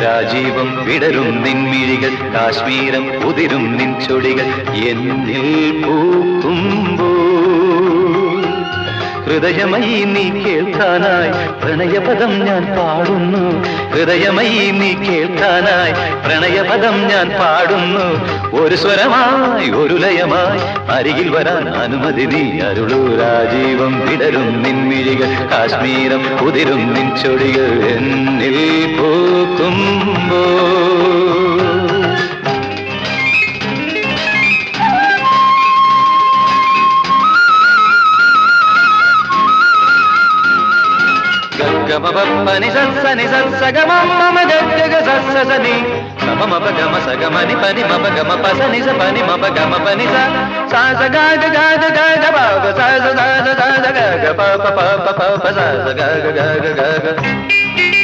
രാജീവം വിടരും നിൻമിഴികൾ കാശ്മീരം ഉതിരും നിൻ ചൊടികൾ എന്നിൽ പൂക്കുമ്പോൾ ഹൃദയമയി നീ കേൾക്കാനായി പ്രണയപദം ഞാൻ പാടുന്നു ഹൃദയമയി നീ കേൾക്കാനായി പ്രണയപദം ഞാൻ പാടുന്നു ഒരു സ്വരമായി ഒരു ലയമായി അരികിൽ വരാൻ അനുമതി നീ അരുളൂ രാജീവം വിടരും നിൻമിഴികൾ കാശ്മീരം ഉതിരും നിൻ ചൊടികൾ എന്നിൽ പൂക്കുമ്പോൾ గమపని సని సగమ గగ సని సమమ గమ సగమని పని మప గమ పసని స పని మప గమ పని సా స గ గ గ గ గ ప స స స స గ గ ప ప ప ప ప స గ గ గ గ గ